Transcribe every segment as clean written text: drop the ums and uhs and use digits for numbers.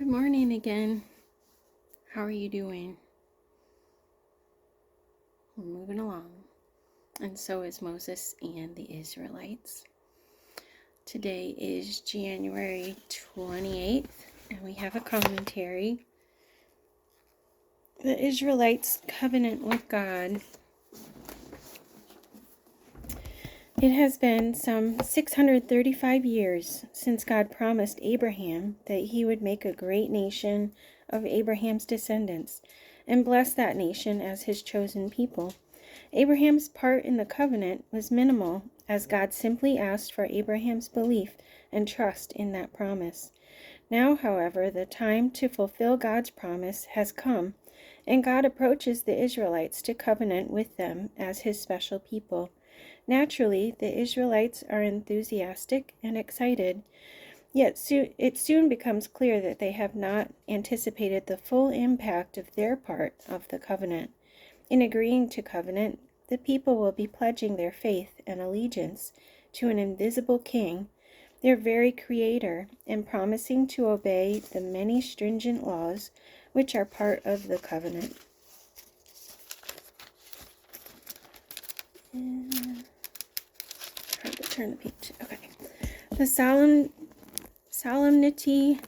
Good morning again. How are you doing? We're moving along. And so is Moses and the Israelites. Today is January 28th, and we have a commentary. The Israelites' covenant with God. It has been some 635 years since God promised Abraham that he would make a great nation of Abraham's descendants and bless that nation as his chosen people. Abraham's part in the covenant was minimal, as God simply asked for Abraham's belief and trust in that promise. Now, however, the time to fulfill God's promise has come, and God approaches the Israelites to covenant with them as his special people. Naturally, the Israelites are enthusiastic and excited, yet it soon becomes clear that they have not anticipated the full impact of their part of the covenant. In agreeing to covenant, the people will be pledging their faith and allegiance to an invisible king, their very creator, and promising to obey the many stringent laws which are part of the covenant. Hard to turn the page. Okay. The solemnity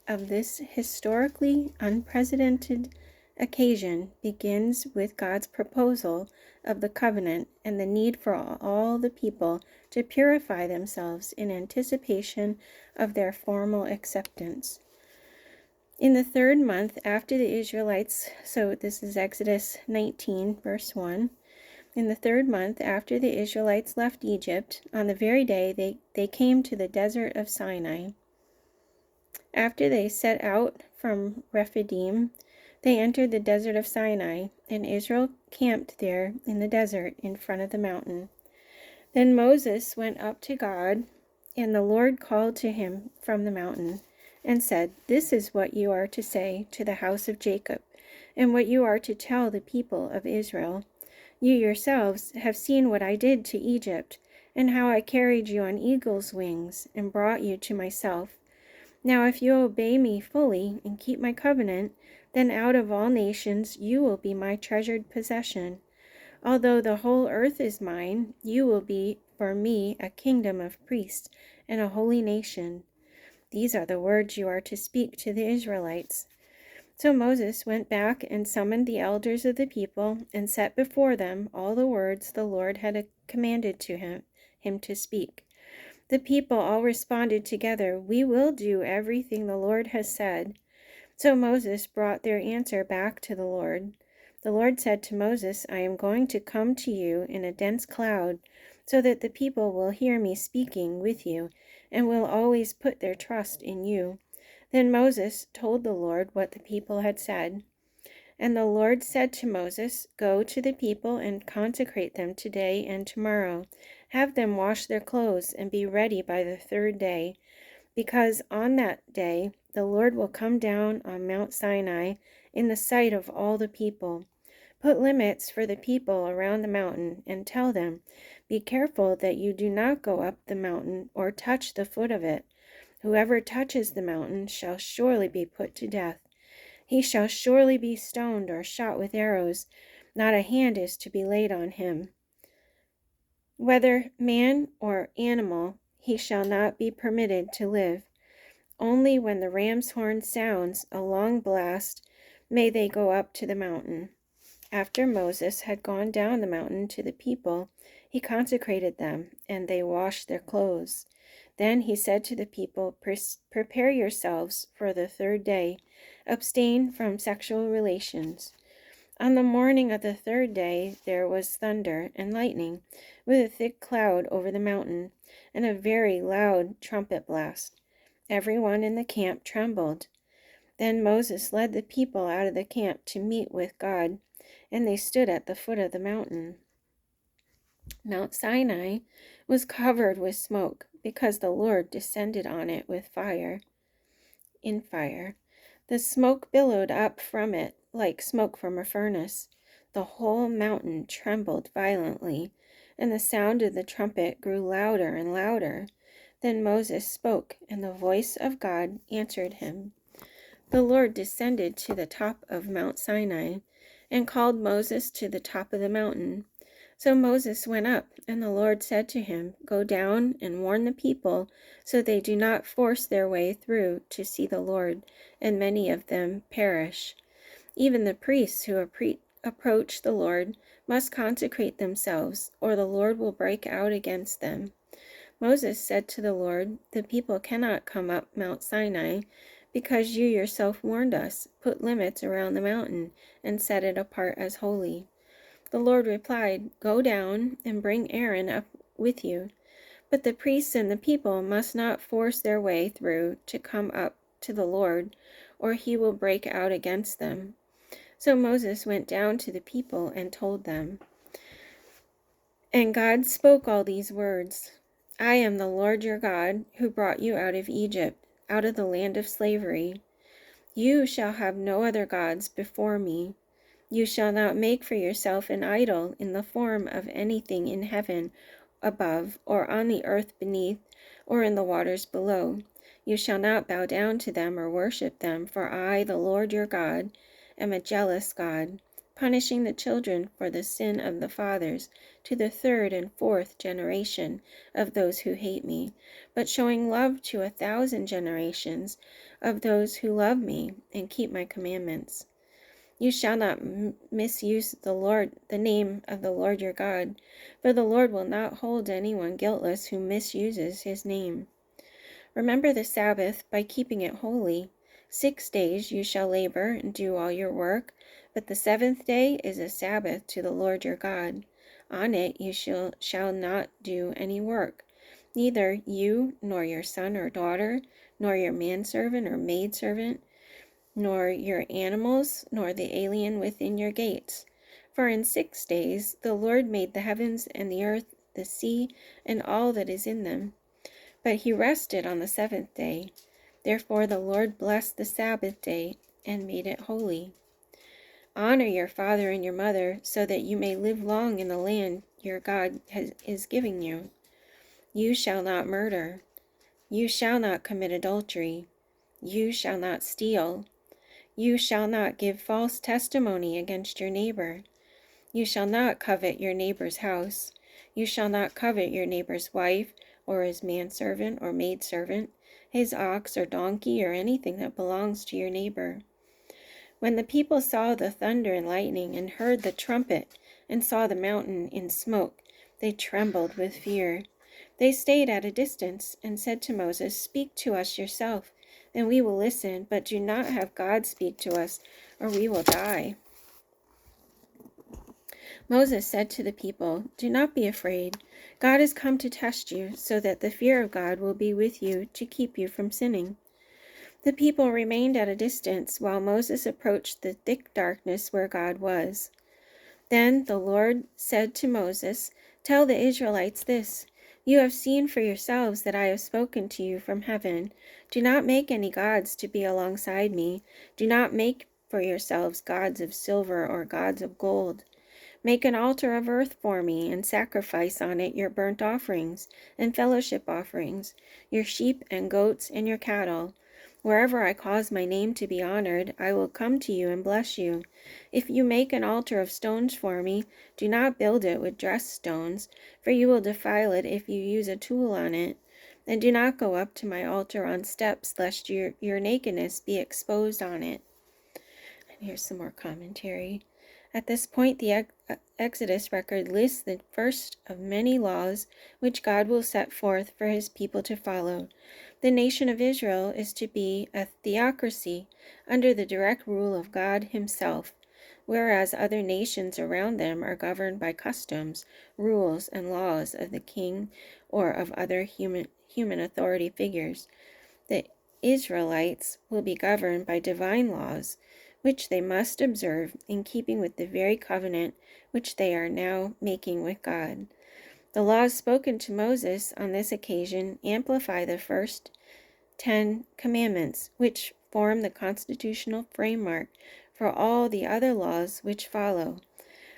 of this historically unprecedented occasion begins with God's proposal of the covenant and the need for all the people to purify themselves in anticipation of their formal acceptance. In the third month after the Israelites, so this is Exodus 19, verse 1, in the third month after the Israelites left Egypt, on the very day they came to the desert of Sinai. After they set out from Rephidim, they entered the desert of Sinai, and Israel camped there in the desert in front of the mountain. Then Moses went up to God, and the Lord called to him from the mountain and said, "This is what you are to say to the house of Jacob, and what you are to tell the people of Israel. You yourselves have seen what I did to Egypt, and how I carried you on eagle's wings and brought you to myself. Now if you obey me fully and keep my covenant, then out of all nations you will be my treasured possession. Although the whole earth is mine, you will be for me a kingdom of priests and a holy nation. These are the words you are to speak to the Israelites." So Moses went back and summoned the elders of the people and set before them all the words the Lord had commanded to him to speak. The people all responded together, "We will do everything the Lord has said." So Moses brought their answer back to the Lord. The Lord said to Moses, "I am going to come to you in a dense cloud, so that the people will hear me speaking with you and will always put their trust in you." Then Moses told the Lord what the people had said. And the Lord said to Moses, "Go to the people and consecrate them today and tomorrow. Have them wash their clothes and be ready by the third day, because on that day the Lord will come down on Mount Sinai in the sight of all the people. Put limits for the people around the mountain and tell them, 'Be careful that you do not go up the mountain or touch the foot of it. Whoever touches the mountain shall surely be put to death. He shall surely be stoned or shot with arrows. Not a hand is to be laid on him. Whether man or animal, he shall not be permitted to live. Only when the ram's horn sounds a long blast may they go up to the mountain." After Moses had gone down the mountain to the people, he consecrated them, and they washed their clothes. Then he said to the people, "Prepare yourselves for the third day. Abstain from sexual relations." On the morning of the third day there was thunder and lightning, with a thick cloud over the mountain, and a very loud trumpet blast. Everyone in the camp trembled. Then Moses led the people out of the camp to meet with God, and they stood at the foot of the mountain. Mount Sinai was covered with smoke, because the Lord descended on it with fire. The smoke billowed up from it like smoke from a furnace. The whole mountain trembled violently, and the sound of the trumpet grew louder and louder. Then Moses spoke, and the voice of God answered him. the Lord descended to the top of Mount Sinai and called Moses to the top of the mountain. So Moses went up, and the Lord said to him, "Go down and warn the people, so they do not force their way through to see the Lord, and many of them perish. Even the priests who approach the Lord must consecrate themselves, or the Lord will break out against them." Moses said to the Lord, "The people cannot come up Mount Sinai, because you yourself warned us. Put limits around the mountain and set it apart as holy." The Lord replied, "Go down and bring Aaron up with you. But the priests and the people must not force their way through to come up to the Lord, or he will break out against them." So Moses went down to the people and told them. And God spoke all these words: "I am the Lord your God, who brought you out of Egypt, out of the land of slavery. You shall have no other gods before me. You shall not make for yourself an idol in the form of anything in heaven above, or on the earth beneath, or in the waters below. You shall not bow down to them or worship them, for I, the Lord your God, am a jealous God, punishing the children for the sin of the fathers to the third and fourth generation of those who hate me, but showing love to 1,000 generations of those who love me and keep my commandments. You shall not misuse the name of the Lord your God, for the Lord will not hold anyone guiltless who misuses his name. Remember the Sabbath by keeping it holy. 6 days you shall labor and do all your work, but the seventh day is a Sabbath to the Lord your God. On it you shall not do any work, neither you nor your son or daughter, nor your manservant or maidservant, nor your animals, nor the alien within your gates. For in 6 days the Lord made the heavens and the earth, the sea, and all that is in them. But he rested on the seventh day. Therefore the Lord blessed the Sabbath day and made it holy. Honor your father and your mother, so that you may live long in the land your God is giving you. You shall not murder. You shall not commit adultery. You shall not steal. You shall not give false testimony against your neighbor. You shall not covet your neighbor's house. You shall not covet your neighbor's wife, or his manservant or maidservant, his ox or donkey, or anything that belongs to your neighbor. When the people saw the thunder and lightning, and heard the trumpet, and saw the mountain in smoke, they trembled with fear. They stayed at a distance, and said to Moses, "Speak to us yourself, and we will listen, but do not have God speak to us, or we will die." Moses said to the people, "Do not be afraid. God has come to test you, so that the fear of God will be with you to keep you from sinning." The people remained at a distance while Moses approached the thick darkness where God was. Then the Lord said to Moses, "Tell the Israelites this: You have seen for yourselves that I have spoken to you from heaven. Do not make any gods to be alongside me. Do not make for yourselves gods of silver or gods of gold. Make an altar of earth for me, and sacrifice on it your burnt offerings and fellowship offerings, your sheep and goats and your cattle. Wherever I cause my name to be honored, I will come to you and bless you. If you make an altar of stones for me, do not build it with dressed stones, for you will defile it if you use a tool on it. And do not go up to my altar on steps, lest your nakedness be exposed on it." And here's some more commentary. At this point, the Exodus record lists the first of many laws which God will set forth for his people to follow. The nation of Israel is to be a theocracy under the direct rule of God himself, whereas other nations around them are governed by customs, rules, and laws of the king or of other human authority figures. The Israelites will be governed by divine laws, which they must observe in keeping with the very covenant which they are now making with God. The laws spoken to Moses on this occasion amplify the first 10 commandments, which form the constitutional framework for all the other laws which follow.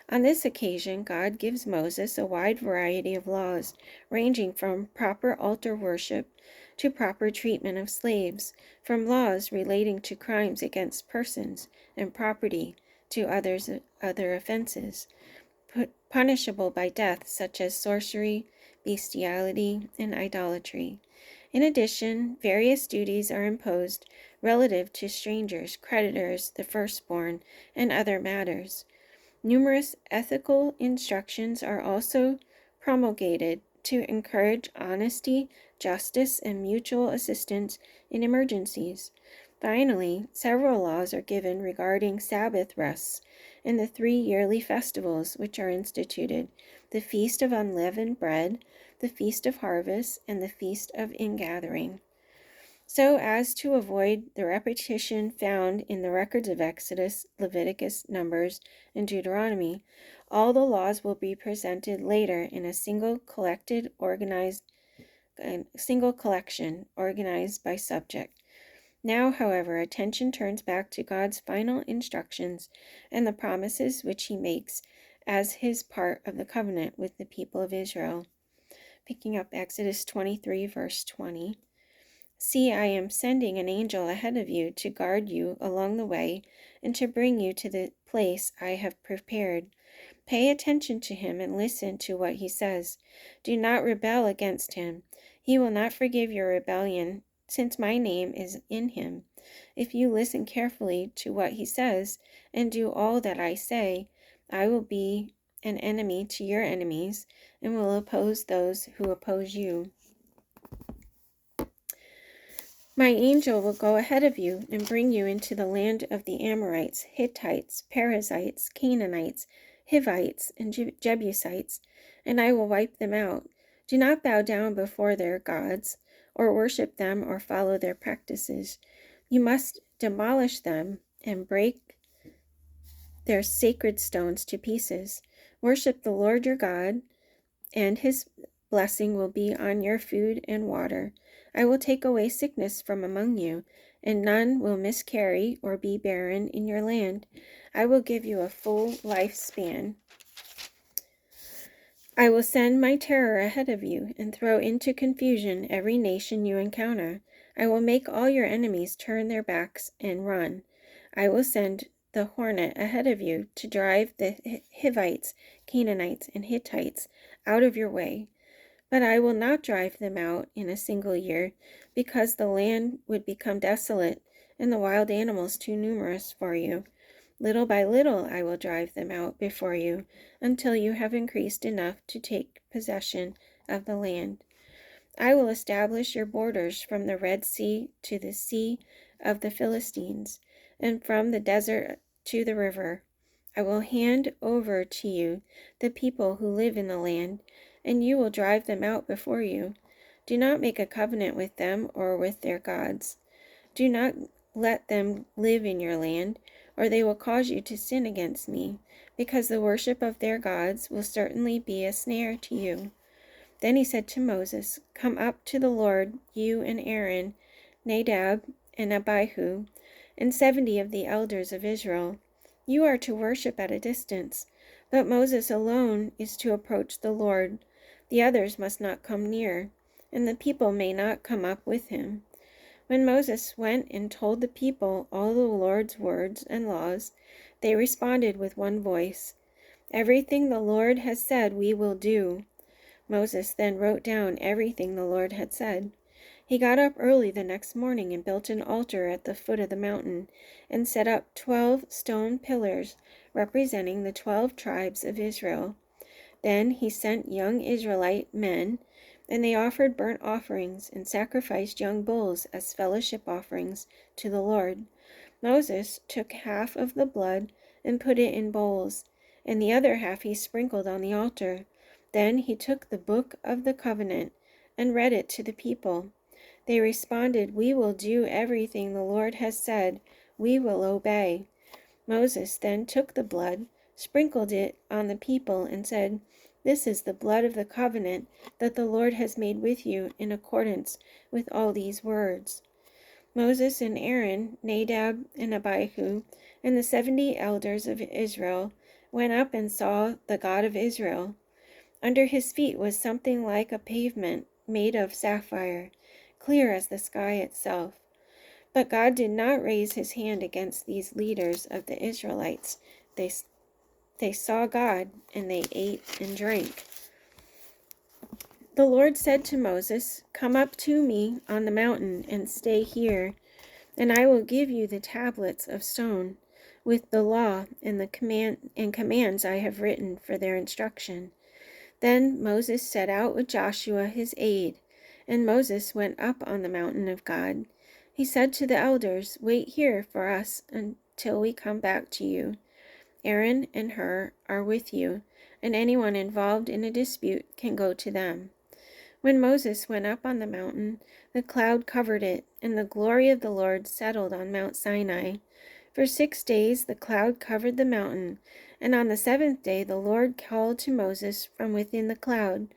On this occasion, God gives Moses a wide variety of laws, ranging from proper altar worship to proper treatment of slaves, from laws relating to crimes against persons and property to other offenses, punishable by death, such as sorcery, bestiality, and idolatry. In addition, various duties are imposed relative to strangers, creditors, the firstborn, and other matters. Numerous ethical instructions are also promulgated to encourage honesty, justice, and mutual assistance in emergencies. Finally, several laws are given regarding Sabbath rests and the 3 yearly festivals which are instituted: the Feast of Unleavened Bread, the Feast of Harvest, and the Feast of Ingathering. So as to avoid the repetition found in the records of Exodus, Leviticus, Numbers, and Deuteronomy, all the laws will be presented later in a single collection organized by subject. Now, however, attention turns back to God's final instructions and the promises which he makes as his part of the covenant with the people of Israel. Picking up Exodus 23, verse 20. See, I am sending an angel ahead of you to guard you along the way and to bring you to the place I have prepared. Pay attention to him and listen to what he says. Do not rebel against him. He will not forgive your rebellion, since my name is in him. If you listen carefully to what he says and do all that I say, I will be an enemy to your enemies and will oppose those who oppose you. My angel will go ahead of you and bring you into the land of the Amorites, Hittites, Perizzites, Canaanites, Hivites, and Jebusites, and I will wipe them out. Do not bow down before their gods, or worship them or follow their practices. You must demolish them and break their sacred stones to pieces. Worship the Lord your God, and his blessing will be on your food and water. I will take away sickness from among you, and none will miscarry or be barren in your land. I will give you a full lifespan. I will send my terror ahead of you and throw into confusion every nation you encounter. I will make all your enemies turn their backs and run. I will send the hornet ahead of you to drive the Hivites, Canaanites, and Hittites out of your way. But I will not drive them out in a single year, because the land would become desolate and the wild animals too numerous for you. Little by little I will drive them out before you, until you have increased enough to take possession of the land. I will establish your borders from the Red Sea to the Sea of the Philistines, and from the desert to the river. I will hand over to you the people who live in the land, and you will drive them out before you. Do not make a covenant with them or with their gods. Do not let them live in your land, or they will cause you to sin against me, because the worship of their gods will certainly be a snare to you. Then he said to Moses, Come up to the Lord, you and Aaron, Nadab and Abihu, and 70 of the elders of Israel. You are to worship at a distance, but Moses alone is to approach the Lord. The others must not come near, and the people may not come up with him. When Moses went and told the people all the Lord's words and laws, they responded with one voice, Everything the Lord has said we will do. Moses then wrote down everything the Lord had said. He got up early the next morning and built an altar at the foot of the mountain and set up 12 stone pillars representing the 12 tribes of Israel. Then he sent young Israelite men, and they offered burnt offerings and sacrificed young bulls as fellowship offerings to the Lord. Moses took half of the blood and put it in bowls, and the other half he sprinkled on the altar. Then he took the book of the covenant and read it to the people. They responded, We will do everything the Lord has said. We will obey. Moses then took the blood, sprinkled it on the people, and said, This is the blood of the covenant that the Lord has made with you in accordance with all these words. Moses and Aaron, Nadab and Abihu, and the 70 elders of Israel went up and saw the God of Israel. Under his feet was something like a pavement made of sapphire, clear as the sky itself. But God did not raise his hand against these leaders of the Israelites. They saw God, and they ate and drank. The Lord said to Moses, "Come up to me on the mountain and stay here, and I will give you the tablets of stone with the law and the commands I have written for their instruction." Then Moses set out with Joshua his aide, and Moses went up on the mountain of God. He said to the elders, "Wait here for us until we come back to you. Aaron and Hur are with you, and anyone involved in a dispute can go to them." When Moses went up on the mountain, the cloud covered it, and the glory of the Lord settled on Mount Sinai. For 6 days the cloud covered the mountain, and on the 7th day the Lord called to Moses from within the cloud.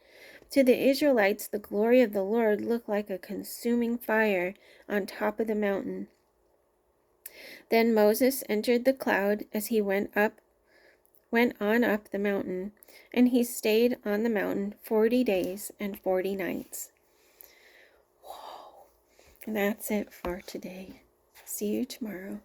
To the Israelites the glory of the Lord looked like a consuming fire on top of the mountain. Then Moses entered the cloud as he went on up the mountain, and he stayed on the mountain 40 days and 40 nights. Whoa. And that's it for today. See you tomorrow.